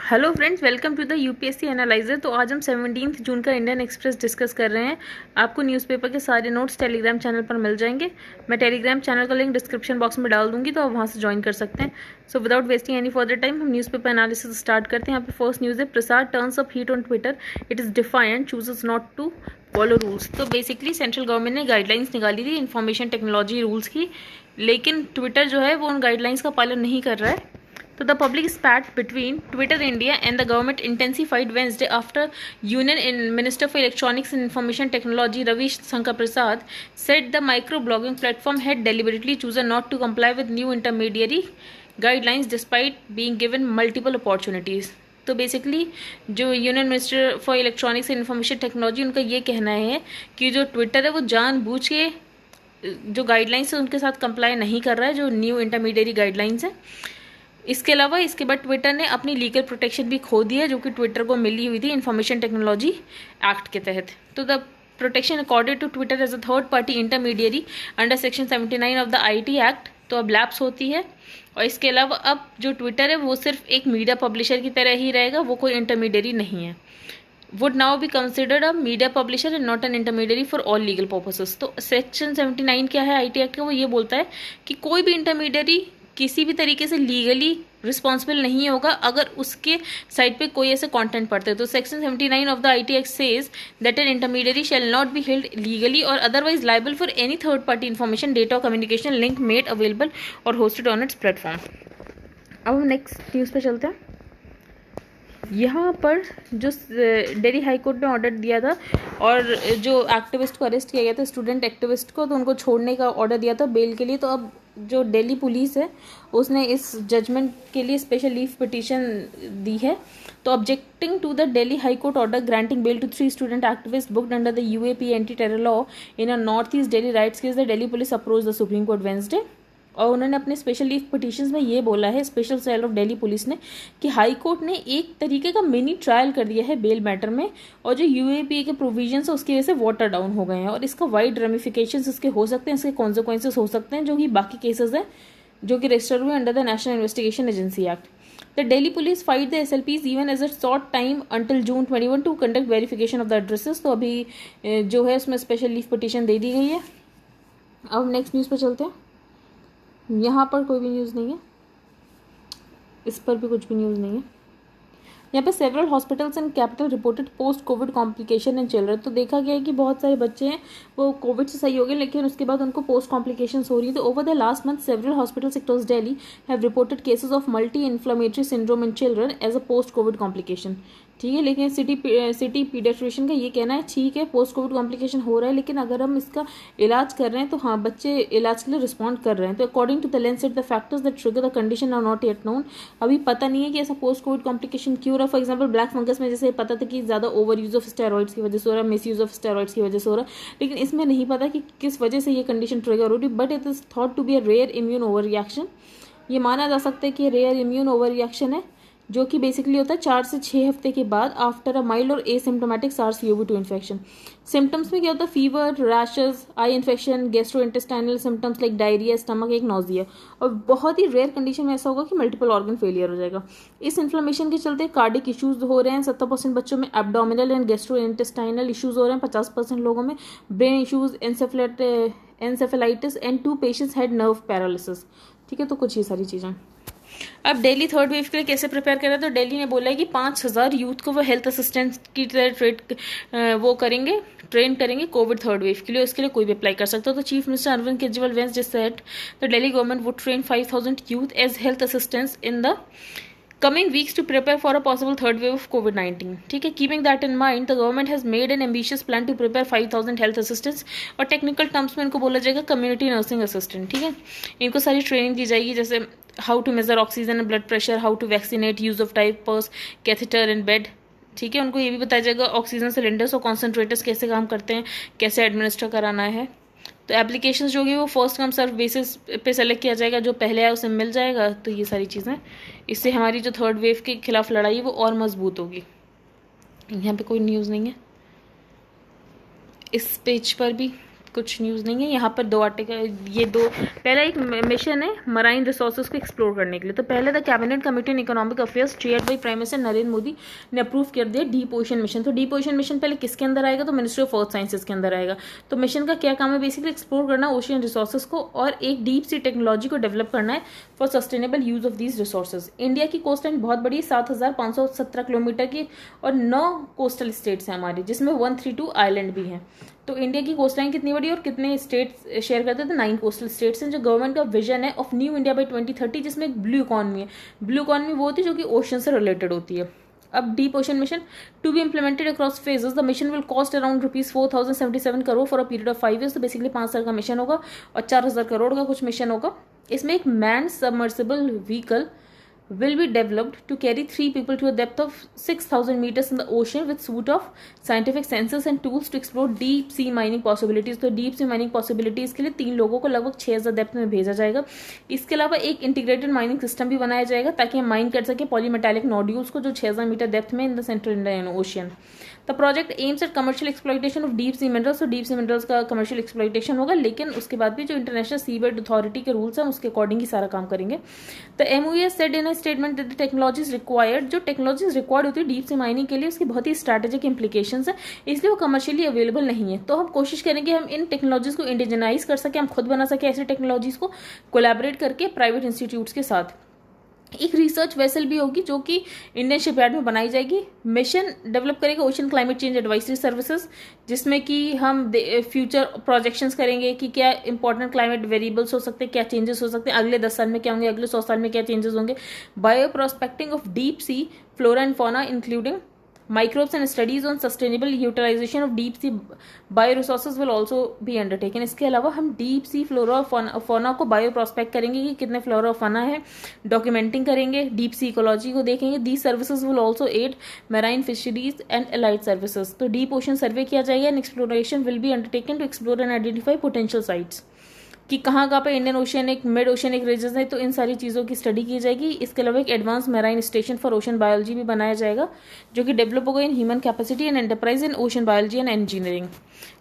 Hello friends, welcome to the UPSC analyser. तो आज हम 17 जून का इंडियन एक्सप्रेस डिस्कस कर रहे हैं। आपको न्यूज़पेपर के सारे नोट्स टेलीग्राम चैनल पर मिल जाएंगे। मैं टेलीग्राम चैनल का लिंक डिस्क्रिप्शन बॉक्स में डाल दूंगी, तो आप वहां से ज्वाइन कर सकते हैं। So without wasting any further time हम न्यूज़पेपर एनालिसिस स्टार्ट करते हैं। यहाँ पे फर्स्ट न्यूज़ है, Prasad turns up heat on Twitter, it is defiant, chooses not to follow rules. तो बेसिकली सेंट्रल गवर्नमेंट ने गाइडलाइंस निकाली थी इन्फॉर्मेशन टेक्नोलॉजी रूल्स की, लेकिन ट्विटर जो है वो उन गाइडलाइंस का पालन नहीं कर रहा है। So the public spat between Twitter India and the government intensified Wednesday after Union Minister for Electronics and Information Technology Ravi Shankar Prasad said the microblogging platform had deliberately chosen not to comply with new intermediary guidelines despite being given multiple opportunities. तो basically जो union minister for electronics and information technology, उनका ये कहना है कि जो Twitter है वो जानबूझ के जो गाइडलाइंस है उनके साथ कंप्लाई नहीं कर रहा है, जो न्यू इंटरमीडिएरी गाइडलाइंस है। इसके अलावा इसके बाद ट्विटर ने अपनी लीगल प्रोटेक्शन भी खो दी है, जो कि ट्विटर को मिली हुई थी इंफॉर्मेशन टेक्नोलॉजी एक्ट के तहत। तो the protection accorded to Twitter as a third party intermediary under section 79 of the IT act तो अब लैप्स होती है। और इसके अलावा अब जो ट्विटर है वो सिर्फ एक मीडिया पब्लिशर की तरह ही रहेगा, वो कोई इंटरमीडिएरी नहीं है। Would now be considered a media publisher and not an intermediary for all legal purposes. तो सेक्शन 79 क्या है आईटी एक्ट का, वो ये बोलता है कि कोई भी इंटरमीडिएरी किसी भी तरीके से लीगली रिस्पॉन्सिबल नहीं होगा अगर उसके साइट पे कोई ऐसे कंटेंट पड़ते हैं। तो section 79 of the IT act says that an intermediary shall not be held legally और otherwise liable for any third party information, data और कम्युनिकेशन लिंक मेड अवेलेबल और होस्टेड ऑन इट्स प्लेटफॉर्म। अब हम next news पे चलते हैं। यहाँ पर जो दिल्ली हाई कोर्ट ने ऑर्डर दिया था और जो एक्टिविस्ट को अरेस्ट किया गया था, स्टूडेंट एक्टिविस्ट को, तो उनको छोड़ने का ऑर्डर दिया था बेल के लिए। तो अब जो दिल्ली पुलिस है उसने इस जजमेंट के लिए स्पेशल लीव पिटीशन दी है। तो objecting to the Delhi high court order granting bail to 3 student activist booked under the UAP anti terror law in a north east Delhi riots case, the Delhi police approach the supreme court Wednesday. और उन्होंने अपने special leave petitions में ये बोला है, special cell of Delhi police ने, कि high court ने एक तरीके का मिनी ट्रायल कर दिया है बेल मैटर में, और जो यूएपी के प्रोविजंस है उसकी वजह से वाटर डाउन हो गए हैं और इसका वाइड रेमिफिकेशंस इसके हो सकते हैं, इसके कॉन्सिक्वेंसेस हो सकते हैं, जो कि बाकी केसेस हैं जो कि रजिस्टर्ड हुए under the National Investigation Agency Act. The Delhi police fight the SLPs even as a short time until June 21 to conduct verification of the addresses. तो अभी जो है उसमें स्पेशल लीव पिटीशन दे दी गई है। अब नेक्स्ट न्यूज़ पर चलते हैं। यहाँ पर कोई भी न्यूज़ नहीं है, इस पर भी कुछ भी न्यूज़ नहीं है। यहाँ पे several hospitals and capital reported post covid complication in children. तो देखा गया है कि बहुत सारे बच्चे हैं वो कोविड से सही हो गए, लेकिन उसके बाद उनको पोस्ट कॉम्प्लिकेशंस हो रही है। तो over the last month several hospitals across Delhi have reported cases of multi inflammatory syndrome in children as a post covid complication. ठीक है, लेकिन सिटी पीडियाट्रिशियन का ये कहना है, ठीक है पोस्ट कोविड कॉम्प्लिकेशन हो रहा है, लेकिन अगर हम इसका इलाज कर रहे हैं तो हाँ बच्चे इलाज के लिए रिस्पॉन्ड कर रहे हैं। तो according to the Lancet the factors that trigger the condition are not yet known. अभी पता नहीं है कि ऐसा पोस्ट कोविड कॉम्प्लिकेशन क्यों रहा। फॉर एग्जाम्पल ब्लैक फंगस में जैसे पता था कि ज़्यादा ओवर यूज ऑफ स्टेरॉइड्स की वजह से हो रहा है, मिस यूज ऑफ स्टेरॉइड्स की वजह से हो रहा है, लेकिन इसमें नहीं पता कि किस वजह से ये कंडीशन ट्रिगर हो रही। But it is thought to be a rare immune over reaction. ये माना जा सकता है कि रेयर इम्यून ओवर रिएक्शन है, जो कि बेसिकली होता है 4 से 6 हफ्ते के बाद आफ्टर अ माइल्ड और एसिम्टोमेटिक SARS-CoV-2 इन्फेक्शन। सिम्टम्स में क्या होता है, fever, rashes, eye infection, gastrointestinal symptoms like diarrhoea, stomach एक, नोजिया, और बहुत ही रेयर कंडीशन में ऐसा होगा कि मल्टीपल ऑर्गन फेलियर हो जाएगा। इस इन्फ्लेमेशन के चलते कार्डिक इश्यूज हो रहे हैं 70% बच्चों में, एब्डोमिनल एंड गैस्ट्रोइंटेस्टाइनल इश्यूज हो रहे हैं 50% लोगों में, brain issues, encephalitis and 2 patients had nerve paralysis. ठीक है, तो कुछ ही सारी चीज़ें। अब दिल्ली थर्ड वेव के लिए कैसे प्रिपेयर कर रहा है, तो दिल्ली ने बोला है कि 5000 यूथ को वो हेल्थ असिस्टेंट की तरह ट्रेन करेंगे कोविड थर्ड वेव के लिए। उसके लिए कोई भी अप्लाई कर सकता है। तो chief minister Arvind Kejriwal Wednesday said the Delhi government would train 5000 youth as health assistants in the coming weeks to prepare for a possible third wave of COVID-19. ठीक है, keeping that in mind, the government has made an ambitious plan to prepare 5000 health assistants, और technical terms में इनको बोला जाएगा community nursing assistant. ठीक है, इनको सारी ट्रेनिंग दी जाएगी, जैसे how to measure oxygen and blood pressure, how to vaccinate, use of diapers, catheter in bed. ठीक है, उनको ये भी बताया जाएगा ऑक्सीजन सिलेंडर्स और कॉन्सेंट्रेटर्स कैसे काम करते हैं, कैसे एडमिनिस्टर कराना है। तो एप्लीकेशंस जो होगी वो फर्स्ट कम सर्व बेसिस पे सेलेक्ट किया जाएगा, जो पहले आया उसे मिल जाएगा। तो ये सारी चीज़ें, इससे हमारी जो थर्ड वेव के खिलाफ लड़ाई वो और मजबूत होगी। यहाँ पे कोई न्यूज़ नहीं है, इस पेज पर भी कुछ न्यूज़ नहीं है। यहाँ पर दो आर्टिकल, ये दो, पहला एक मिशन है मराइन रिसोर्सेज को एक्सप्लोर करने के लिए। तो पहले the cabinet committee on economic affairs chaired by prime minister Narendra Modi ने अप्रूव कर दिया डीप ओशन मिशन। तो डीप ओशन मिशन पहले किसके अंदर आएगा, तो मिनिस्ट्री ऑफ अर्थ साइंसेज के अंदर आएगा। तो मिशन का क्या काम है, बेसिकली एक्सप्लोर करना ओशियन रिसोर्सेज को और एक डीप सी टेक्नोलॉजी को डेवलप करना है for sustainable use of these resources. India की कोस्ट लाइन बहुत बड़ी, 7,517 किलोमीटर की, और 9 कोस्टल स्टेट्स हैं हमारी, जिसमें 132 आइलैंड भी हैं। तो इंडिया की कोस्ट लाइन कितनी बड़ी और कितने स्टेट्स शेयर करते हैं, तो 9 कोस्टल स्टेट्स हैं। जो गवर्नमेंट का विजन है ऑफ न्यू इंडिया बाई 2030, जिसमें एक ब्लू इकॉनमी है। ब्लू इकॉनमी वो होती है जो कि ओशन से रिलेटेड होती है। अब deep ocean mission to be implemented across phases, the mission will cost around ₹4,077 crore for a period of 5 years। तो बेसिकली 5 साल का मिशन होगा और 4,000 करोड़ का कुछ मिशन होगा। इसमें एक man submersible vehicle will be developed to carry 3 people to a depth of 6,000 meters in the ocean with suite of scientific sensors and tools to explore deep sea mining possibilities। तो deep sea mining possibilities के लिए 3 लोगों को लगभग 6,000 depth में भेजा जाएगा। इसके अलावा एक इंटीग्रेटेड माइनिंग सिस्टम भी बनाया जाएगा ताकि हम माइन कर सके पॉलीमेटालिक नोड्यूल्स को जो 6,000 मीटर डेप्थ में in the central Indian ocean. The project aims at commercial exploitation of deep sea minerals. तो डीप सी मिनरल्स का कमर्शियल एक्सप्लॉयटेशन होगा, लेकिन उसके बाद भी जो इंटरनेशनल सीबेड अथॉरिटी के रूल्स हैं उसके अकॉर्डिंग ही सारा काम करेंगे। The MOE said in a statement that the technologies required, जो टेक्नोलॉजीज रिक्वायर्ड होती है डीप सी माइनिंग के लिए, उसकी बहुत ही स्ट्रैटेजिक इंप्लीकेशंस है, इसलिए वो कमर्शियली अवेलेबल नहीं है। तो हम कोशिश करेंगे हम इन टेक्नोलॉजीज को इंडिजनाइज कर सके, हम खुद बना सके ऐसी टेक्नोलॉजीज को कोलैबोरेट करके प्राइवेट इंस्टीट्यूट्स के साथ। एक रिसर्च वेसल भी होगी जो कि इंडियन शिपयार्ड में बनाई जाएगी। मिशन डेवलप करेगा ocean climate change advisory services, जिसमें कि हम फ्यूचर प्रोजेक्शंस करेंगे कि क्या इंपॉर्टेंट क्लाइमेट वेरिएबल्स हो सकते हैं, क्या चेंजेस हो सकते हैं, अगले 10 साल में क्या होंगे, अगले 100 साल में क्या चेंजेस होंगे। Bio prospecting of deep sea flora and fauna including microbes and studies on sustainable utilization of deep sea bioresources will also be undertaken। इसके अलावा हम डीप सी फ्लोरा और फौना को बायो प्रोस्पेक्ट करेंगे कि कितने फ्लोरा और फौना है, डॉक्यूमेंटिंग करेंगे, डीप सी इकोलॉजी को देखेंगे। These services will also add marine fisheries and allied services. तो डीप ओशन सर्वे किया जाएगा and exploration will be undertaken to explore and identify potential sites कि कहाँ पे इंडियन ओशन एक मिड ओशन एक रीजन है, तो इन सारी चीज़ों की स्टडी की जाएगी। इसके अलावा एक advance marine station for ocean biology भी बनाया जाएगा जो कि डेवलप होगा in human capacity and enterprise in ocean biology and engineering.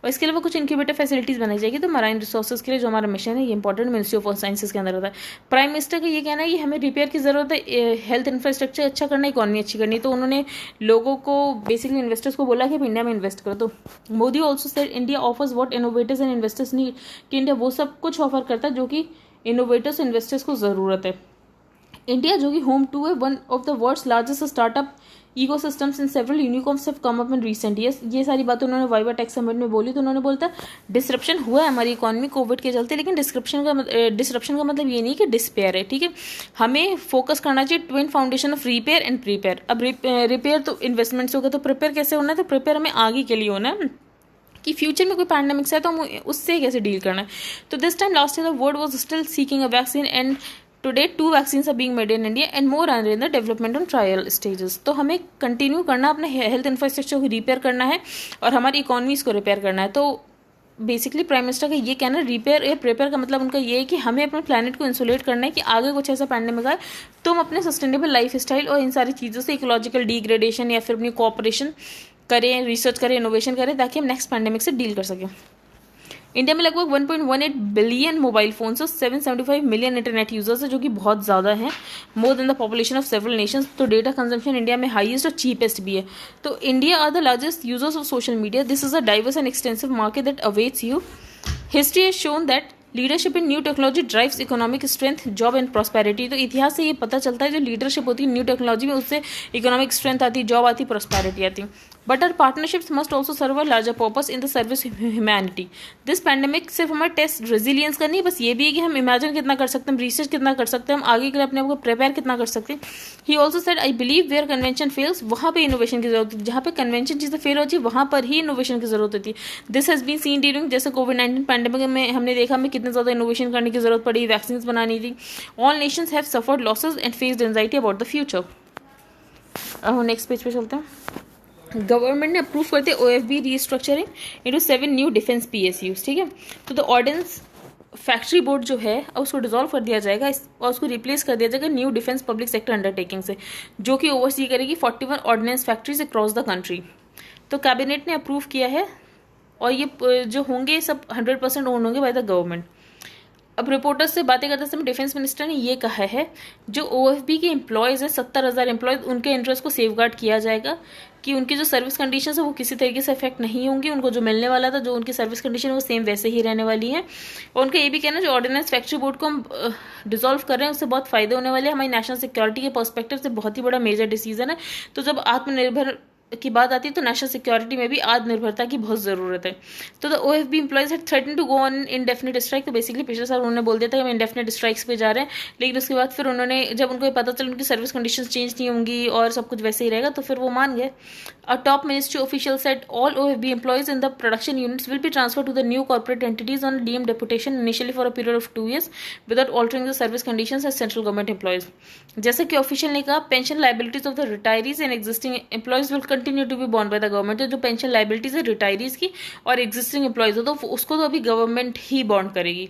और इसके अलावा कुछ इंक्यूबेटर फैसिलिटीज बनाई जाएगी। तो मराइन रिसोर्सेज के लिए जो हमारा मिशन है ये इंपॉर्टेंट मिनिस्ट्री ऑफ साइंसेज के अंदर होता है। प्राइम मिनिस्टर का ये कहना है कि हमें रिपेयर की जरूरत है, हेल्थ इंफ्रास्ट्रक्चर अच्छा करना, इकॉनमी अच्छी करनी। तो उन्होंने लोगों को बेसिकली इन्वेस्टर्स को बोला कि इंडिया में इन्वेस्ट करो। तो Modi also said India offers what innovators and investors need, कि इंडिया वो सब कुछ ऑफर करता है जो कि इनोवेटर्स इन्वेस्टर्स को जरूरत है। इंडिया जो कि होम टू है one of the world's largest startup ecosystems in several unicorns have come up in recent years. ये सारी बातें उन्होंने वाइवा टेक समिट में बोली। तो उन्होंने बोलता डिसरप्शन हुआ है हमारी इकॉनमी कोविड के चलते, लेकिन डिसरप्शन का मतलब ये नहीं कि डिस्पेयर है, ठीक है। हमें फोकस करना चाहिए twin foundation of repair and prepare. अब रिपेयर तो इन्वेस्टमेंट्स होगा, तो प्रिपेयर कैसे होना है, तो प्रिपेयर हमें आगे के लिए होना है कि फ्यूचर में कोई पैंडेमिक्स है तो हम उससे कैसे डील करना है। तो this time last year the world was still seeking a vaccine and today 2 vaccines are being made in India and more are in the development on trial stages. तो हमें कंटिन्यू करना, अपने हेल्थ इंफ्रास्ट्रक्चर को repair करना है और हमारी economies को रिपेयर करना है। तो बेसिकली प्राइम मिनिस्टर का ये कहना है रिपेयर या प्रिपेयर का मतलब उनका ये है कि हमें अपने प्लैनेट को इंसुलेट करना है कि आगे कुछ ऐसा पैंडेमिक आए तो हम अपने सस्टेनेबल लाइफ स्टाइल और इन सारी चीज़ों से इकोलॉजिकल डिग्रेडेशन या फिर अपनी कोऑपरेशन करें, रिसर्च करें, इनोवेशन करें ताकि हम नेक्स्ट पैंडेमिक से डील कर सकें। इंडिया में लगभग 1.18 बिलियन मोबाइल फोन्स और 775 मिलियन इंटरनेट यूजर्स है, जो कि बहुत ज़्यादा है, more than the population of several nations. तो डेटा कंजम्पशन इंडिया में हाईएस्ट और चीपेस्ट भी है। तो India are the largest users of social media. This is a diverse and extensive market that awaits you. History has shown that leadership in new technology drives economic strength, job and prosperity. तो इतिहास से ये पता चलता है जो leadership होती है न्यू टेक्नोलॉजी में उससे इकोनॉमिक स्ट्रेंथ आती, जॉब आती, प्रॉस्पेरिटी आती। But our partnerships must also serve a larger purpose in the service humanity. This pandemic सिर्फ हमारे टेस्ट रेजिलियंस का नहीं, बस ये भी है कि हम इमेजिन कितना कर सकते हैं, रिसर्च कितना कर सकते हैं, हम आगे के लिए अपने आप को प्रिपेयर कितना कर सकते हैं। He also said I believe where convention fails, वहाँ पे इनोवेशन की जरूरत है। जहाँ पे कन्वेंशन चीज़ें फेल होती है वहाँ पर ही इनोवेशन की जरूरत होती है। This has been seen during, जैसे कोविड-19 पैंडेमिक में हमने देखा हमें कितने ज़्यादा इनोवेशन करने की जरूरत पड़ी, वैक्सीन बनानी थी। All Nations have suffered losses and faced anxiety about the future. अब नेक्स्ट पेज पे चलते हैं। गवर्नमेंट ने अप्रूव करते OFB restructuring into 7 new defence PSUs, ठीक है। तो द ऑर्डिनेंस फैक्ट्री बोर्ड जो है उसको डिसॉल्व कर दिया जाएगा और उसको रिप्लेस कर दिया जाएगा new defence public sector undertaking से, जो कि ओवरसी करेगी 41 ordnance factories across the country. तो कैबिनेट ने अप्रूव किया है और ये जो होंगे सब 100% ओन होंगे बाय द गवर्नमेंट। अब रिपोर्टर्स से बातें करते समय डिफेंस मिनिस्टर ने ये कहा है जो ओएफबी के एम्प्लॉयज़ हैं 70,000 एम्प्लॉयज़, उनके इंटरेस्ट को सेफगार्ड किया जाएगा कि उनकी जो सर्विस कंडीशन है वो किसी तरीके से अफेक्ट नहीं होंगी। उनको जो मिलने वाला था, जो उनकी सर्विस कंडीशन है वो सेम वैसे ही रहने वाली है। और उनका ये भी कहना है जो ऑर्डिनेंस फैक्ट्री बोर्ड को हम डिसॉल्व कर रहे हैं उससे बहुत फायदे होने वाले हैं। हमारी नेशनल सिक्योरिटी के पर्सपेक्टिव से बहुत ही बड़ा मेजर डिसीजन है। तो जब आत्मनिर्भर की बात आती है तो नेशनल सिक्योरिटी में भी आत्मनिर्भरता की बहुत ज़रूरत है। तो the OFB employees had threaten to go on indefinite strike. तो बेसिकली पिछले साल उन्होंने बोल दिया था कि हम इनडेफिनिट स्ट्राइक्स पे जा रहे हैं, लेकिन उसके बाद फिर उन्होंने, जब उनको पता चला उनकी सर्विस कंडीशंस चेंज नहीं होंगी और सब कुछ वैसे ही रहेगा, तो फिर वो मान गए। A top ministry official said all OFB employees in the production units will be transfer to the new corporate entities on DM deputation initially for a period of 2 years without altering the service conditions as central government employees. जैसे कि official ने कहा, pension liabilities of the retirees and existing employees will continue to be borne by the government. जो pension liabilities है retirees की और existing employees हो तो उसको तो अभी गवर्नमेंट ही बॉन्ड करेगी।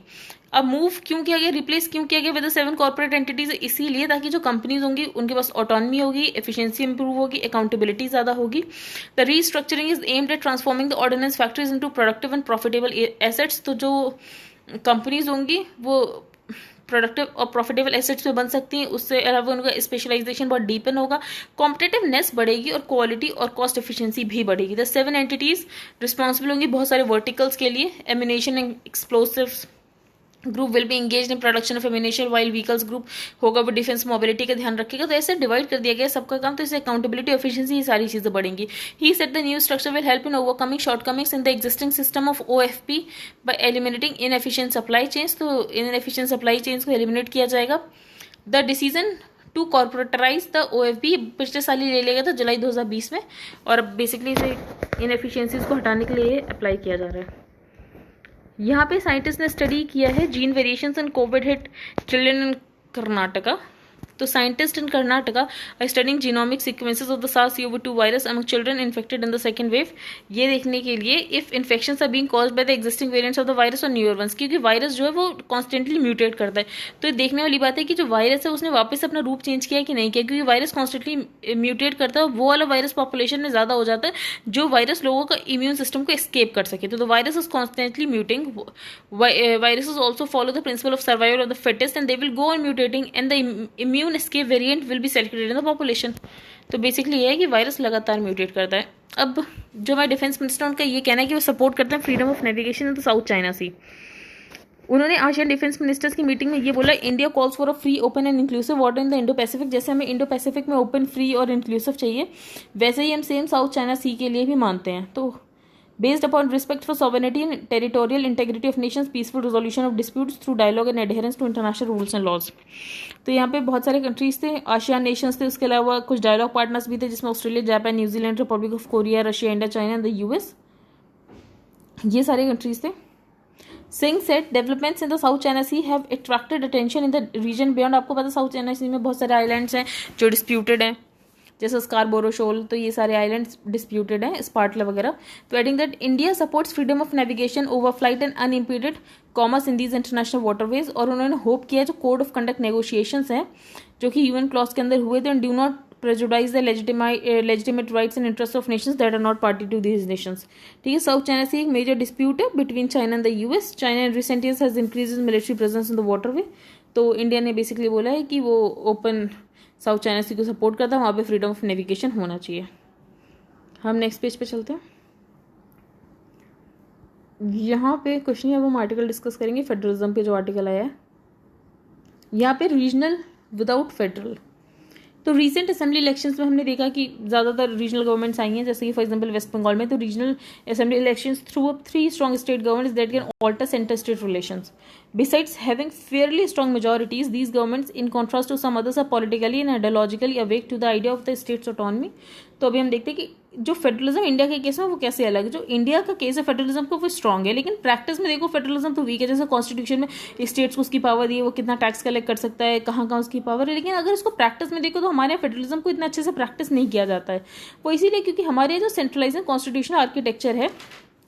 अब मूव क्यों किया गया, रिप्लेस क्यों किया गया विद 7 कॉर्पोरेट एंटिटीज, इसीलिए ताकि जो कंपनीज होंगी उनके पास ऑटोनॉमी होगी, एफिशिएंसी इंप्रूव होगी, अकाउंटेबिलिटी ज्यादा होगी। The restructuring is aimed at transforming the ordnance factories into productive and profitable assets. तो जो कंपनीज होंगी वो प्रोडक्टिव और प्रॉफिटेबल एसेट्स में बन सकती हैं। उससे अलावा उनका स्पेशलाइजेशन बहुत डीपन होगा, कॉम्पिटेटिवनेस बढ़ेगी और क्वालिटी और कॉस्ट एफिशिएंसी भी बढ़ेगी। द 7 एंटिटीज रिस्पॉन्सिबल होंगी बहुत सारे वर्टिकल्स के लिए। Ammunition and explosives group will be engage in production of ammunition, while vehicles group होगा वो डिफेंस मोबिलिटी का ध्यान रखेगा। तो ऐसे डिवाइड कर दिया गया सबका काम, तो इससे अकाउंटेबिलिटी एफिशिएंसी ये सारी चीजें बढ़ेंगी। He said the new structure will help in overcoming shortcomings in the existing system of OFP by eliminating inefficient supply chains. तो इनएफिशिएंट सप्लाई चेन्स को एलिमिनेट किया जाएगा। The decision to corporatise the OFB पिछले साल ही ले लिया गया था जुलाई 2020 में, और अब बेसिकली इसे इनएफिशिएंसीज को हटाने के लिए अप्लाई किया जा रहा है। यहाँ पे साइंटिस्ट ने स्टडी किया है gene variations in Covid hit children in Karnataka. तो scientist in Karnataka are studying genomic sequences of the SARS-CoV-2 virus among children infected in the second wave, ये देखने के लिए if infections are being caused by the existing variants of the virus और newer ones, क्योंकि virus जो है वो constantly mutate करता है। तो ये देखने वाली बात है कि जो वायरस है उसने वापस अपना रूप चेंज किया कि नहीं किया, क्योंकि वायरस कॉन्स्टेंटली म्यूटेट करता है, वो वाला वायरस पॉपुलेशन में ज्यादा हो जाता है जो वायरस लोगों का इम्यून सिस्टम को एस्केप कर सके। तो the virus is constantly muting. Viruses also follow the principle of survival of the fittest and they will go on mutating and the immune escape variant will be circulated in the population। तो basically ये है कि virus लगातार mutate करता है। अब जो हमारे डिफेंस मिनिस्टर उनका ये कहना है कि वो सपोर्ट करते हैं freedom of navigation in the South China Sea. उन्होंने आसियान डिफेंस मिनिस्टर्स की मीटिंग में ये बोला, India calls for a free open and inclusive water in the Indo Pacific. जैसे हमें इंडो पैसिफिक में ओपन, फ्री और इंक्लूसिव चाहिए, वैसे ही हम सेम साउथ चाइना सी के लिए भी मानते हैं। तो based upon respect for sovereignty and territorial integrity of nations, peaceful resolution of disputes through dialogue and adherence to international rules and laws। तो यहाँ पे बहुत सारे कंट्रीज थे, आसियान नेशंस थे, उसके अलावा कुछ डायलॉग पार्टनर्स भी थे जिसमें Australia, Japan, New Zealand, Republic of Korea, Russia, India, China and the US, ये सारे कंट्रीज थे। Singh said developments in the South China Sea have attracted attention in the region beyond। आपको पता है साउथ चाइना सी में बहुत सारे आइलैंड्स हैं जो डिस्प्यूटेड हैं, जैसे स्कारबोरो शोल, तो ये सारे आइलैंड्स डिस्प्यूटेड हैं, स्पार्टला वगैरह। तो adding that India supports freedom of navigation, over flight and unimpeded commerce in these international waterways. और उन्होंने होप किया जो कोड ऑफ कंडक्ट नेगोशिएशंस हैं जो कि यूएन क्लॉज के अंदर हुए थे, do not prejudice the legitimate rights and interests of nations that are not party to these nations। ठीक है, साउथ चाइना सी एक मेजर डिस्प्यूट है between China and the US. China in recent years has increased military presence in the waterway. तो India ने basically बोला है कि वो ओपन साउथ चाइना सी को सपोर्ट करता है, वहाँ पे फ्रीडम ऑफ नेविगेशन होना चाहिए। हम नेक्स्ट पेज पे चलते हैं। यहाँ पे कुछ नहीं, अब हम आर्टिकल डिस्कस करेंगे फेडरलिज्म पे जो आर्टिकल आया है। यहाँ पे रीजनल विदाउट फेडरल। तो रीसेंट असेंबली इलेक्शंस में हमने देखा कि ज़्यादातर रीजनल गवर्नमेंट्स आई हैं, जैसे कि फॉर एग्जांपल वेस्ट बंगाल में। तो regional assembly elections through up 3 strong state governments that can alter center state relations। Besides having fairly strong majorities, these governments in contrast to some others are politically and ideologically awake to the idea of the state's autonomy। तो अभी हम देखते हैं कि जो federalism India के case में वो कैसे अलग है। जो इंडिया का केस है फेडरलिज्म का वो स्ट्रांग है, लेकिन प्रैक्टिस में देखो फेडरलिज्म तो वीक है। जैसे कॉन्स्टिट्यूशन में स्टेट्स को उसकी पावर दी है, वो कितना टैक्स कलेक्ट कर सकता है, कहाँ कहाँ उसकी पावर है, लेकिन अगर इसको प्रैक्टिस में देखो तो हमारे यहाँ फेडरलिज्म को इतना अच्छे से प्रैक्टिस नहीं किया जाता है। वो इसीलिए क्योंकि हमारे जो सेंट्रलाइज कॉन्स्टिट्यूशनल आर्किटेक्चर है,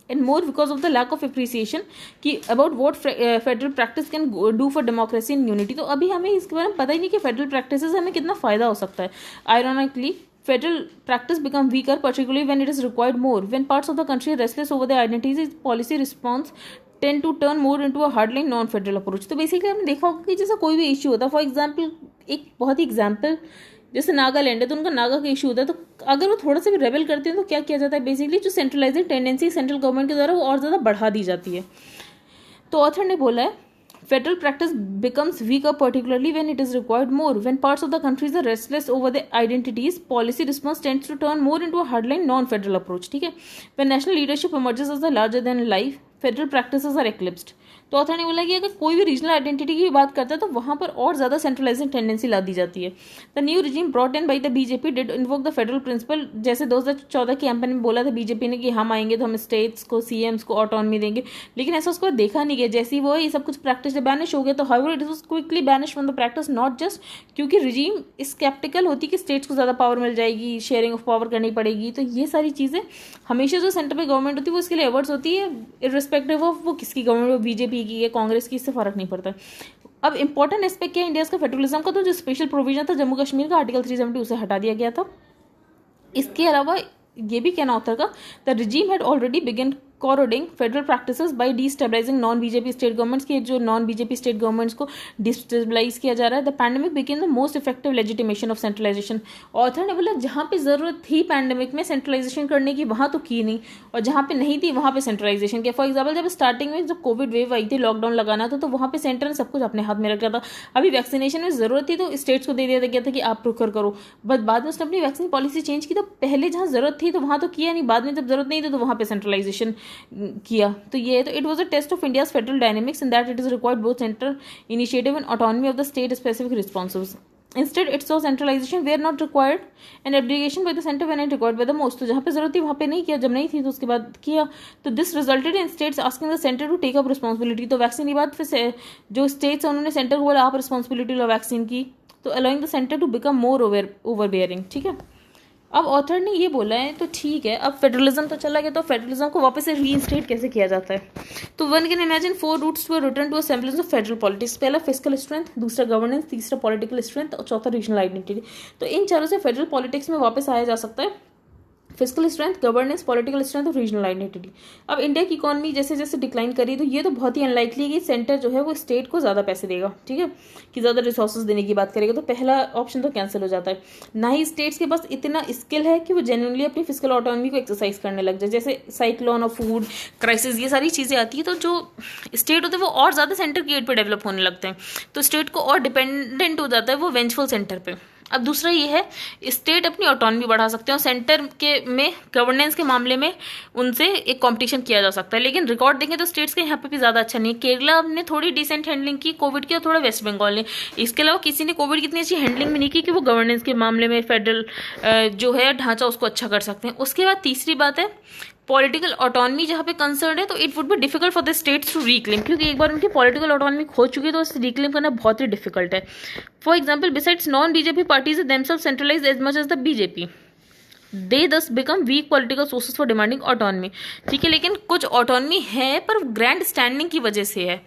and more because of the lack of appreciation कि about what federal practice can do for democracy and unity। तो अभी हमें इसके बारे में पता ही नहीं कि फेडरल प्रैक्टिसेस हमें कितना फ़ायदा हो सकता है। Ironically federal practice become weaker, particularly when it is required more. When parts of the country are restless over their identities, policy response tend to turn more into a hardline non-federal approach. तो basically हमने देखा होगा कि जैसे कोई भी issue होता है, फॉर एग्जाम्पल एक बहुत ही एग्जाम्पल जैसे नागालैंड है, तो उनका नागा का इशू होता है, तो अगर वो थोड़ा सा भी रेबल करते हैं तो क्या किया जाता है, बेसिकली जो सेंट्रलाइजिंग टेंडेंसी सेंट्रल गवर्नमेंट के द्वारा वो और ज़्यादा बढ़ा दी जाती है. तो ऑथर ने बोला है federal practice becomes weaker, particularly when it is required more. When parts of the countries are restless over their identities, policy response tends to turn more into a hardline non-federal approach. ठीक है. When national leadership emerges as a larger than life, federal practices are eclipsed. तो author ने बोला कि अगर कोई भी regional identity की बात करता है तो वहाँ पर और ज़्यादा सेंट्रलाइजिंग टेंडेंसी ला दी जाती है. The new regime brought in by the BJP did invoke the federal principle. जैसे 2014 की कैंपेन में बोला था बीजेपी ने कि हम आएंगे तो हम स्टेट्स को सीएम्स को ऑटोनॉमी देंगे, लेकिन ऐसा उसको देखा नहीं गया. जैसे ही वो ये सब कुछ प्रैक्टिस बैनिश हो गया, तो however it was quickly banish from the practice, not just क्योंकि रिजीम स्केप्टिकल होती कि स्टेट्स को ज़्यादा पावर मिल जाएगी, शेयरिंग ऑफ पावर करनी पड़ेगी. तो ये सारी चीज़ें हमेशा जो सेंटर पे गवर्नमेंट होती है वो इसके लिए अवर्ड्स होती है, इररिस्पेक्टिव ऑफ वो किसकी गवर्नमेंट, वो बीजेपी की या कांग्रेस की, इससे फर्क नहीं पड़ता. अब इंपॉर्टेंट एस्पेक्ट क्या है इंडिया का फेडरलिज्म का, तो जो स्पेशल प्रोविजन था जम्मू कश्मीर का आर्टिकल 370 उसे हटा दिया गया था. इसके अलावा ये भी कहना ऑथर का, the regime had already begun corroding federal practices by destabilizing non-BJP state governments. के जो non-BJP state governments को destabilize किया जा रहा है. The pandemic became the most effective legitimation of centralization. Author ने बोला जहाँ पे ज़रूरत थी पैंडेमिक में सेंट्रलाइजेशन करने की वहाँ तो की नहीं, और जहाँ पे नहीं थी वहाँ पे सेंट्रलाइजेशन किया. फॉर एग्जाम्पल जब स्टार्टिंग में जब कोविड वेव आई थी, लॉकडाउन लगाना था, तो वहाँ पे सेंटर ने सब कुछ अपने हाथ में रखा था. अभी वैक्सीनेशन में ज़रूरत थी तो स्टेट्स को दे दिया गया था कि आप प्रोक्योर करो, बट बाद में उसने अपनी वैक्सीन पॉलिसी चेंज की. तो पहले जहाँ ज़रूरत थी तो वहाँ तो किया नहीं, बाद में जब ज़रूरत नहीं थी तो वहाँ पे सेंट्रलाइजेशन किया. तो ये तो it was a test of India's federal dynamics in that it is required both central initiative and autonomy of the state specific responsives. Instead, it saw centralization where not required and abdication by the center when it required by the most. तो जहाँ पे जरूरत थी वहाँ पे नहीं किया, जब नहीं थी तो उसके बाद किया. तो this resulted in states asking the center to take up responsibility. तो वैक्सीन के बाद फिर जो states हैं उन्होंने सेंटर को बोला आप रिस्पॉन्सिबिलिटी लो वैक्सीन की, तो allowing the center to become more overbearing. ठीक है. अब ऑथर ने ये बोला है, तो ठीक है, अब फेडरलिज्म तो चला गया, तो फेडरलिज्म को वापस से रीइंस्टेट कैसे किया जाता है. तो one can imagine 4 routes to return to a semblance of federal politics. पहला फिस्कल स्ट्रेंथ, दूसरा गवर्नेंस, तीसरा पॉलिटिकल स्ट्रेंथ और चौथा रीजनल आइडेंटिटी. तो इन चारों से फेडरल पॉलिटिक्स में वापस आया जा सकता है. Fiscal strength, governance, political strength और रीजनल आइडेंटिटी. अब इंडिया की इकोनॉमी जैसे जैसे डिक्लाइन करी, तो ये तो बहुत ही अनलाइकली है कि सेंटर जो है वो स्टेट को ज़्यादा पैसे देगा. ठीक है, कि ज़्यादा रिसोर्सेज देने की बात करेगा, तो पहला ऑप्शन तो कैंसिल हो जाता है. ना ही स्टेट्स के पास इतना स्किल है कि वो जेन्युइनली अपनी फिस्कल ऑटोनॉमी को एक्सरसाइज करने लग जाए. जैसे साइक्लोन और फूड क्राइसिस ये सारी चीज़ें आती है, तो जो स्टेट होते हैं वो और ज़्यादा सेंटर की एड पर डेवलप होने लगते हैं, तो स्टेट को और डिपेंडेंट हो जाता है वो वेंचफुल सेंटर पे. अब दूसरा ये है स्टेट अपनी ऑटोनॉमी बढ़ा सकते हैं और सेंटर के में गवर्नेंस के मामले में उनसे एक कंपटीशन किया जा सकता है. लेकिन रिकॉर्ड देखें तो स्टेट्स के यहाँ पे भी ज़्यादा अच्छा नहीं है. केरला ने थोड़ी डिसेंट हैंडलिंग की कोविड की और थोड़ा वेस्ट बंगाल ने. इसके अलावा किसी ने कोविड की इतनी अच्छी हैंडलिंग भी नहीं की कि वो गवर्नेंस के मामले में फेडरल जो है ढांचा उसको अच्छा कर सकते हैं. उसके बाद तीसरी बात है पॉलिटिकल ऑटोनॉमी जहाँ पे कंसर्न है, तो it would be difficult for the states to reclaim, क्योंकि एक बार उनकी पॉलिटिकल ऑटोनॉमी खो चुकी है तो उसे रिक्लेम करना बहुत ही डिफिकल्ट है. For example besides non BJP parties themselves centralise as much as the BJP, they thus become weak political sources for demanding autonomy. ठीक है, लेकिन कुछ ऑटोनॉमी है पर ग्रैंड स्टैंडिंग की वजह से है.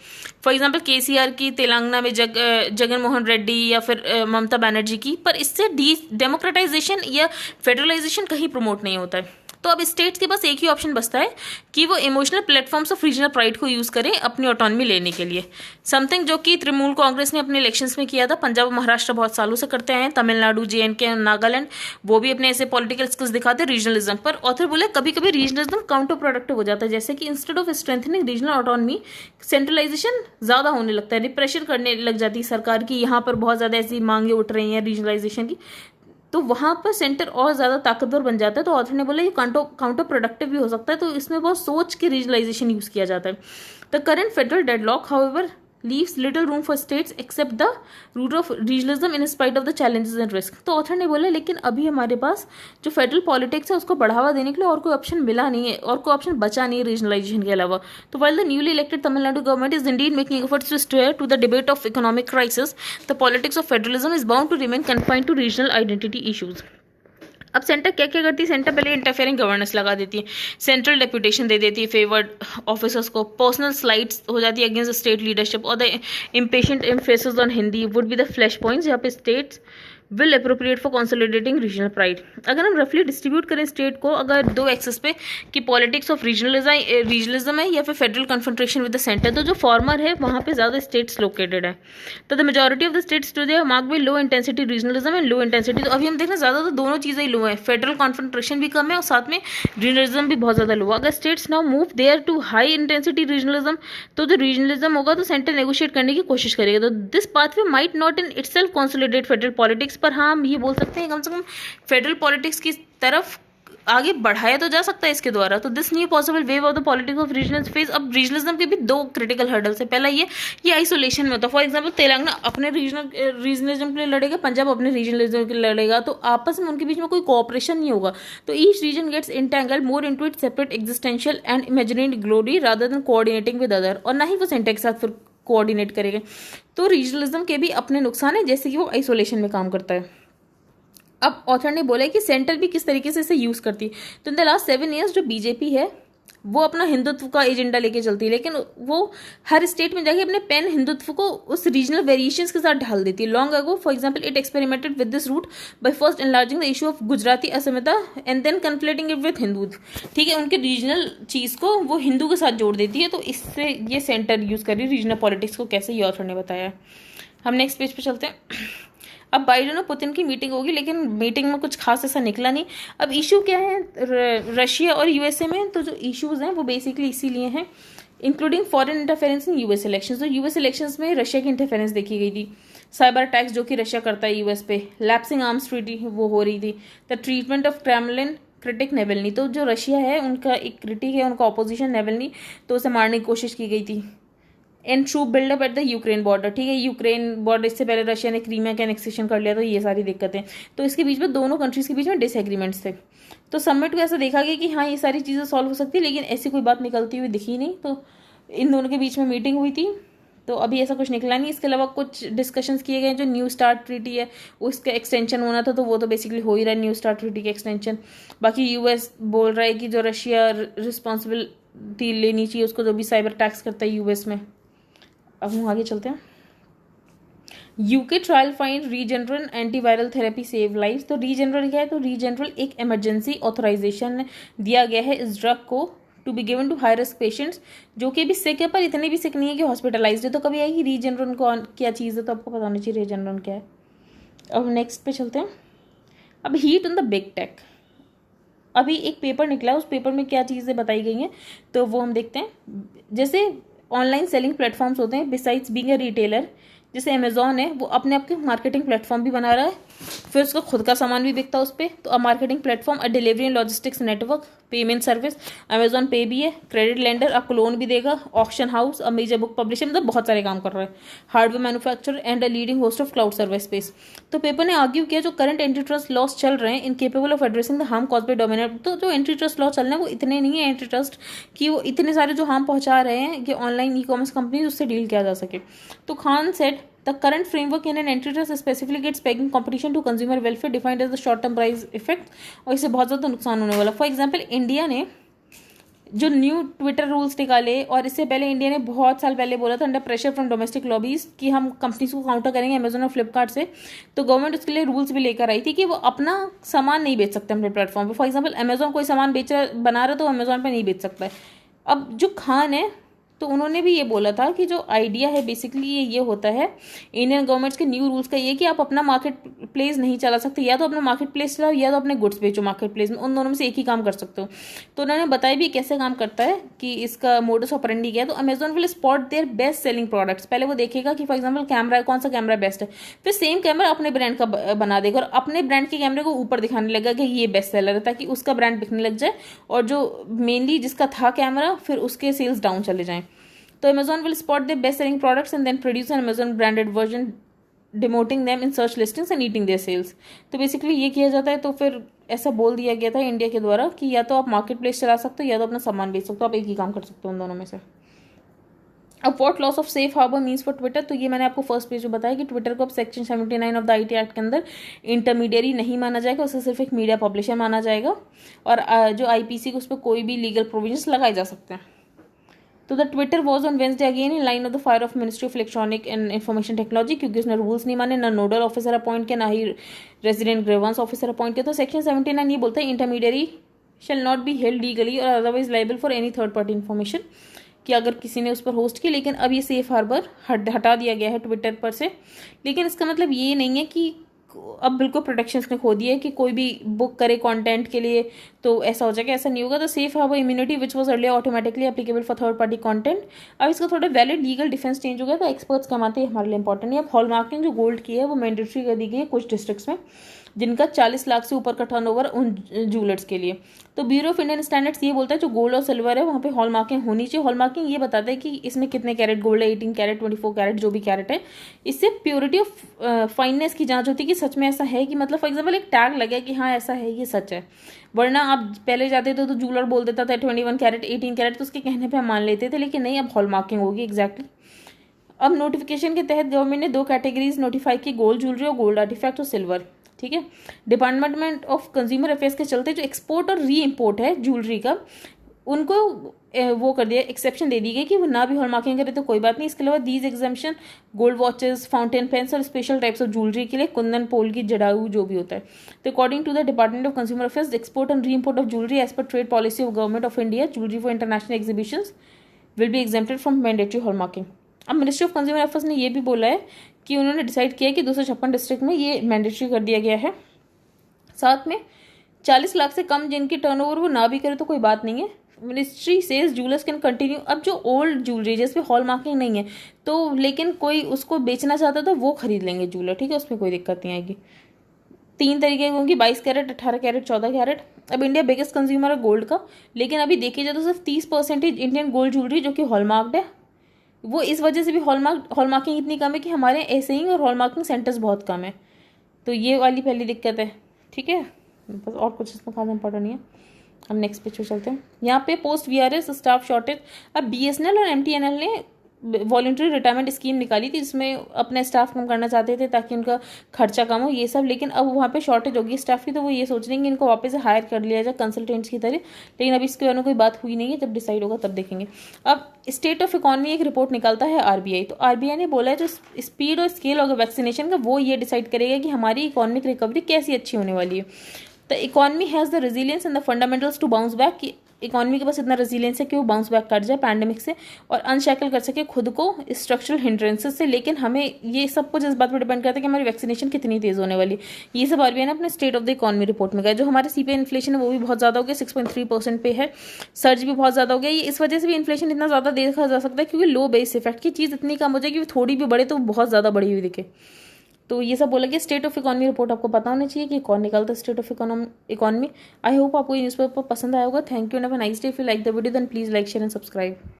फॉर एग्जाम्पल केसीआर की तेलंगाना में जगन मोहन रेड्डी या फिर ममता बनर्जी की, पर इससे डेमोक्रेटाइजेशन या फेडरलाइजेशन कहीं प्रमोट नहीं होता है. तो अब स्टेट्स के पास एक ही ऑप्शन बचता है कि वो emotional platforms of regional pride को यूज़ करें अपनी ऑटोनॉमी लेने के लिए. समथिंग जो कि तृणमूल कांग्रेस ने अपने इलेक्शंस में किया था. पंजाब और महाराष्ट्र बहुत सालों से करते हैं, तमिलनाडु, JNK और नागालैंड वो भी अपने ऐसे पॉलिटिकल स्किल्स दिखाते हैं रीजनलिज्म पर. ऑथर बोले कभी कभी रीजनलिज्म काउंटर प्रोडक्टिव हो जाता है, जैसे कि instead of strengthening regional autonomy centralisation ज़्यादा होने लगता है, रिप्रेशर करने लग जाती है सरकार की. यहाँ पर बहुत ज़्यादा ऐसी मांगे उठ रही हैं रीजनलाइजेशन की, तो वहाँ पर सेंटर और ज़्यादा ताकतवर बन जाता है. तो ऑथर ने बोला ये काउंटर प्रोडक्टिव भी हो सकता है, तो इसमें बहुत सोच के रीजनलाइजेशन यूज़ किया जाता है. The current federal deadlock however leaves little room for states except the route of regionalism in spite of the challenges and risk. तो ऑथर ने बोला लेकिन अभी हमारे पास जो फेडरल पॉलिटिक्स है उसको बढ़ावा देने के लिए और कोई ऑप्शन मिला नहीं है, और कोई ऑप्शन बचा नहीं है रीजनलाइजेशन के अलावा. तो while the newly elected Tamil Nadu government is indeed making efforts to steer to the debate of economic crisis, the politics of federalism is bound to remain confined to regional identity issues. अब centre क्या क्या करती है, centre पहले interfering governance लगा देती है, central deputation दे देती है फेवर्ड ऑफिसर्स को, पर्सनल स्लाइड्स हो जाती है अगेंस्ट स्टेट लीडरशिप, और the impatient emphasis on Hindi would be the flash points, जहाँ पे states will appropriate for consolidating regional pride. अगर हम रफली डिस्ट्रीब्यूट करें स्टेट को अगर दो एक्सेस पे कि पॉलिटिक्स ऑफ रीजनलिज्म है या फिर federal confrontation with the centre, तो जो फॉर्मर है वहाँ पे ज़्यादा स्टेट्स लोकेटेड है। तो the majority of the states to they mark by low intensity regionalism and low intensity. तो अभी हम देख रहे हैं ज़्यादा तो दोनों चीज़ें ही लो है, फेडरल कॉन्फ्रंट्रेशन भी कम है और साथ में रीजनलिज्म भी बहुत ज़्यादा लो है। अगर states now move there to high intensity regionalism, तो जो रीजनलिज्म होगा तो सेंटर नेगोशिएट करने की कोशिश करेगा। तो this pathway might not in itself consolidate federal politics, पर हाँ हम ये बोल सकते हैं कम से कम फेडरल पॉलिटिक्स की तरफ आगे बढ़ाया तो जा सकता है इसके द्वारा। तो this new possible wave of the politics of regional phase. अब रीजनलिज्म के भी दो क्रिटिकल हर्डल्स है। पहला ये आइसोलेशन में होता है। फॉर एग्जांपल तेलंगाना अपने रीजनलिज्म के लिए लड़ेगा, पंजाब अपने रीजनलिज्म के लिए लड़ेगा, तो आपस में उनके बीच में कोई कोऑपरेशन नहीं होगा। तो each region gets entangled more into its separate existential and imaginary glory rather than coordinating with other, और ना ही वो सेंटर के साथ फिर कोऑर्डिनेट करेगा। तो रीजनलिज्म के भी अपने नुकसान है, जैसे कि वो आइसोलेशन में काम करता है। अब ऑथर ने बोला है कि सेंटर भी किस तरीके से इसे यूज़ करती है। तो इन द लास्ट 7 years जो बीजेपी है वो अपना हिंदुत्व का एजेंडा लेके चलती है, लेकिन वो हर स्टेट में जाके अपने पेन हिंदुत्व को उस रीजनल वेरिएशंस के साथ ढाल देती है। Long ago for example it experimented with this route by first enlarging the issue of Gujarati asmita and then conflating it with Hindu. ठीक है, उनके रीजनल चीज़ को वो हिंदू के साथ जोड़ देती है। तो इससे ये सेंटर यूज़ कर रही है रीजनल पॉलिटिक्स को कैसे, ये ऑथर ने बताया। हम नेक्स्ट पेज पे चलते हैं। अब बाइडेन और पुतिन की मीटिंग होगी, लेकिन मीटिंग में कुछ खास ऐसा निकला नहीं। अब इशू क्या है रशिया और यूएसए में, तो जो इश्यूज हैं वो बेसिकली इसीलिए हैं including foreign interference in US elections. तो यूएस इलेक्शंस में रशिया की इंटरफेरेंस देखी गई थी, साइबर अटैक्स जो कि रशिया करता है यूएस पे, लैप्सिंग आर्म्स ट्रीटी वो हो रही थी, the treatment of Kremlin critic Navalny. तो जो रशिया है उनका एक क्रिटिक है, उनका ऑपोजिशन नेवल्नी, तो उसे मारने की कोशिश की गई थी। And troop buildup at the Ukraine border. ठीक है, यूक्रेन बॉर्डर, इससे पहले रशिया ने क्रीमिया का एनेक्सेशन कर लिया, तो ये सारी दिक्कतें, तो इसके बीच में दोनों कंट्रीज के बीच में डिसएग्रीमेंट्स थे। तो समिट को ऐसा देखा गया कि हाँ ये सारी चीज़ें सॉल्व हो सकती है, लेकिन ऐसी कोई बात निकलती हुई दिखी नहीं। तो इन दोनों के बीच में मीटिंग हुई थी, तो अभी ऐसा कुछ निकला नहीं। इसके अलावा कुछ डिस्कशंस किए गए, जो न्यू स्टार्ट ट्रीटी है उसका एक्सटेंशन होना था, तो वो तो बेसिकली हो ही रहा है न्यू स्टार्ट ट्रीटी का एक्सटेंशन। बाकी यूएस बोल रहा है कि जो रशिया रिस्पॉन्सिबिलिटी लेनी चाहिए उसको, जो भी साइबर अटैक्स करता है यूएस में। अब हम आगे चलते हैं। UK trial find Regeneron antiviral therapy save life. तो रीजेनरल क्या है, तो रीजेनरल एक इमरजेंसी ऑथराइजेशन दिया गया है इस ड्रग को to be given to high risk patients जो कि भी सिक है, पर इतने भी सिक नहीं है कि हॉस्पिटलाइज्ड है। तो कभी आएगी रीजेनरल को क्या चीज़ है, तो आपको पता होना चाहिए रीजेनरल क्या है। अब नेक्स्ट पे चलते हैं। अब heat on the big tech, अभी एक पेपर निकला, उस पेपर में क्या चीज़ें बताई गई हैं तो वो हम देखते हैं। जैसे ऑनलाइन सेलिंग प्लेटफॉर्म्स होते हैं, बिसाइड्स बीइंग अ रिटेलर, जैसे अमेजोन है वो अपने आप के मार्केटिंग प्लेटफॉर्म भी बना रहा है, फिर उसका खुद का सामान भी बिकता है उस पर। तो a marketing platform, a delivery and logistics network, payment service, Amazon pay भी है, क्रेडिट लेंडर आपको लोन भी देगा, auction house, a major book publisher, मतलब बहुत सारे काम कर रहा है, hardware manufacturer and a leading host of cloud service space. तो पेपर ने आर्ग्यू किया जो करंट एंटी ट्रस्ट लॉस चल रहे हैं incapable of addressing the harm cause by dominate. तो जो एंटी ट्रस्ट लॉ चल रहे हैं वो इतने नहीं है एंटी ट्रस्ट कि वो इतने सारे जो हार्म पहुंचा रहे हैं कि ऑनलाइन ई कॉमर्स कंपनी उससे डील किया जा सके। तो Khan set The current framework in an antitrust specifically gets pegging competition to consumer welfare defined as the short term price effect, और इससे बहुत ज़्यादा नुकसान होने वाला। फॉर एग्जाम्पल इंडिया ने जो न्यू ट्विटर रूल्स निकाले, और इससे पहले इंडिया ने बहुत साल पहले बोला था under pressure from domestic lobbies कि हम कंपनीज को काउंटर करेंगे अमेजोन और फ्लिपकार्ट से, तो गवर्नमेंट उसके लिए रूल्स भी लेकर आई थी कि वो अपना सामान नहीं बेच सकते अपने प्लेटफॉर्म पर। फॉर एग्जाम्पल अमेजोन कोई सामान बेच रहा बना रहा तो अमेजोन पर नहीं बेच सकता है। अब जो खान है तो उन्होंने भी ये बोला था कि जो आइडिया है बेसिकली ये होता है इंडियन गवर्नमेंट्स के न्यू रूल्स का, ये कि आप अपना मार्केट प्लेस नहीं चला सकते, या तो अपना मार्केट प्लेस चलाओ या तो अपने गुड्स बेचो मार्केट प्लेस में, उन दोनों में से एक ही काम कर सकते हो। तो उन्होंने बताया भी कैसे काम करता है कि इसका मोडस ऑपरेंडी क्या है। तो Amazon will spot their best selling products. पहले वो देखेगा कि फॉर एग्जाम्पल कैमरा, कौन सा कैमरा बेस्ट है, फिर सेम कैमरा अपने ब्रांड का बना देगा और अपने ब्रांड के कैमरे को ऊपर दिखाने लगेगा कि ये बेस्ट सेलर है, ताकि उसका ब्रांड बिकने लग जाए, और जो मेनली जिसका था कैमरा फिर उसके सेल्स डाउन चले जाएं। तो Amazon will spot their best selling products and then produce an Amazon branded version demoting them in search listings and eating their sales। तो बेसिकली ये किया जाता है। तो फिर ऐसा बोल दिया गया था इंडिया के द्वारा कि या तो आप मार्केट प्लेस चला सकते हो या तो अपना सामान बेच सकते हो, आप एक ही काम कर सकते हो उन दोनों में से। अब what loss of safe harbour means for Twitter, तो ये मैंने आपको फर्स्ट पेज में बताया कि ट्विटर को अब section 79 of the IT act के अंदर इंटरमीडियरी नहीं माना जाएगा, उसे सिर्फ एक मीडिया पब्लिशर माना जाएगा, और जो आईपीसी को उस पर कोई भी लीगल प्रोविजंस लगाए जा सकते हैं। तो the Twitter was on Wednesday again in line of the fire of ministry of electronic and information technology, क्योंकि उसने रूल्स नहीं माने, ना नोडल ऑफिसर अपॉइंट किया, ना ही रेजिडेंट ग्रीवेंस ऑफिसर अपॉइंट किया। तो सेक्शन 79 ये बोलता है intermediary shall not be held legally और otherwise liable for any third party information, कि अगर किसी ने उस पर होस्ट की। लेकिन अब ये सेफ हार्बर हटा दिया गया है ट्विटर पर से। लेकिन इसका मतलब ये नहीं है कि अब बिल्कुल प्रोटेक्शन इसने खो दी है कि कोई भी बुक करे कंटेंट के लिए तो ऐसा हो जाएगा, ऐसा नहीं होगा। तो safe harbour immunity which was earlier automatically applicable for third party content, अब इसका थोड़ा वैलिड लीगल डिफेंस चेंज हो गया। तो एक्सपर्ट्स कहते हैं हमारे लिए इंपॉर्टेंट है। अब हॉलमार्किंग जो गोल्ड की है वो मैंडेटरी कर दी गई है कुछ डिस्ट्रिक्ट्स में जिनका 40 लाख से ऊपर का टर्नओवर उन ज्वेलर्स के लिए। तो ब्यूरो ऑफ इंडियन स्टैंडर्ड्स ये बोलता है जो गोल्ड और सिल्वर है वहाँ पे हॉलमार्किंग होनी चाहिए। हॉलमार्किंग ये बताता है कि इसमें कितने कैरेट गोल्ड है, 18 कैरेट, 24 कैरेट, जो भी कैरेट है। इससे प्योरिटी ऑफ फाइननेस की जांच होती है कि सच में ऐसा है, कि मतलब फॉर एग्जाम्पल एक टैग लगे कि हाँ ऐसा है, ये सच है। वरना आप पहले जाते थे तो ज्वेलर बोल देता था 21 कैरेट, 18 कैरेट, तो उसके कहने पर हम मान लेते थे। लेकिन नहीं, अब हॉलमार्किंग होगी एग्जैक्टली। अब नोटिफिकेशन के तहत गवर्नमेंट ने 2 कैटेगरीज नोटिफाई की, गोल्ड ज्वेलरी और गोल्ड आर्टिफैक्ट और सिल्वर। ठीक है, डिपार्टमेंट ऑफ कंज्यूमर अफेयर्स के चलते जो एक्सपोर्ट और री इम्पोर्ट है ज्वेलरी का, उनको वो कर दिया, एक्सेप्शन दे दी गई कि वो ना भी हॉलमार्किंग करे तो कोई बात नहीं। इसके अलावा these exemption gold watches, fountain pens और स्पेशल टाइप्स ऑफ ज्वेलरी के लिए, कुंदन, पोल की, जड़ाऊ जो भी होता है। तो according to the Department of Consumer Affairs, export and re import of jewellery as per trade policy of Government of India, jewellery for international exhibitions will be exempted from mandatory hallmarking. अब Ministry of Consumer Affairs ने यह भी बोला है कि उन्होंने decide किया कि 256 डिस्ट्रिक्ट में ये मैंडेटरी कर दिया गया है। साथ में 40 लाख से कम जिनकी टर्नओवर वो ना भी करे तो कोई बात नहीं है। Ministry says jewellers can continue. अब जो ओल्ड ज्वेलरी जिसपे हॉलमार्किंग नहीं है तो लेकिन कोई उसको बेचना चाहता तो वो खरीद लेंगे ज्वेलर, ठीक है, उसमें कोई दिक्कत नहीं आएगी। 3 तरीके होंगी, 22 कैरेट, 18 कैरेट, 14 कैरेट। अब इंडिया बिगेस्ट कंज्यूमर है गोल्ड का, लेकिन अभी देखिए जाए तो सिर्फ 30% इंडियन गोल्ड ज्वेलरी जो कि हॉलमार्क्ड है। वो इस वजह से भी हॉलमार्किंग इतनी कम है कि हमारे ऐसे ही और हॉलमार्किंग सेंटर्स बहुत कम है। तो ये वाली पहली दिक्कत है, ठीक है। बस और कुछ इसमें खास इंपॉर्टेंट नहीं है। हम नेक्स्ट पेज पे चलते हैं। यहाँ पे पोस्ट वीआरएस स्टाफ शॉर्टेज। अब बीएसएनएल और एमटीएनएल ने वॉलंटरी रिटायरमेंट स्कीम निकाली थी जिसमें अपने स्टाफ कम करना चाहते थे ताकि उनका खर्चा कम हो, ये सब। लेकिन अब वहाँ पे शॉर्टेज होगी स्टाफ की, तो वो ये सोच रहे हैं कि इनको वापस से हायर कर लिया जाए कंसल्टेंट्स की तरह। लेकिन अभी इसके बारे में कोई बात हुई नहीं है, जब डिसाइड होगा तब देखेंगे। अब स्टेट ऑफ इकॉनमी एक रिपोर्ट निकालता है आरबीआई। तो आरबीआई ने बोला है जो स्पीड और स्केल होगा वैक्सीनेशन का वो ये डिसाइड करेगा कि हमारी इकोनॉमिक रिकवरी कैसी अच्छी होने वाली है। The economy has the resilience and the fundamentals to bounce back, कि इकॉनमी के पास इतना रेजिलियंस है कि वो बाउंस बैक कर जाए पैंडेमिक से और अनशैकल कर सके खुद को स्ट्रक्चरल हिंड्रेंसेस से। लेकिन हमें ये सब कुछ इस बात पर डिपेंड करता है कि हमारी वैक्सीनेशन कितनी तेज़ होने वाली। ये सब आरबीआई ने अपने state of the economy report में कहा। जो हमारे सीपीआई इन्फ्लेशन है वो भी बहुत ज़्यादा हो गया, 6.3% पे है। सर्ज भी बहुत ज़्यादा हो गया। ये इस वजह से भी इन्फ्लेशन इतना ज़्यादा देखा जा सकता है क्योंकि लो बेस इफेक्ट की चीज़ इतनी कम हो जाए कि थोड़ी भी बढ़े तो बहुत ज़्यादा बढ़ी हुई दिखे। तो ये सब बोला कि स्टेट ऑफ इकॉनमी रिपोर्ट आपको पता होना चाहिए कि कौन निकालता है state of economy. I hope आपको ये न्यूज़पेपर पसंद आया होगा। Thank you and have a nice day. If you like the video then please like, share and subscribe.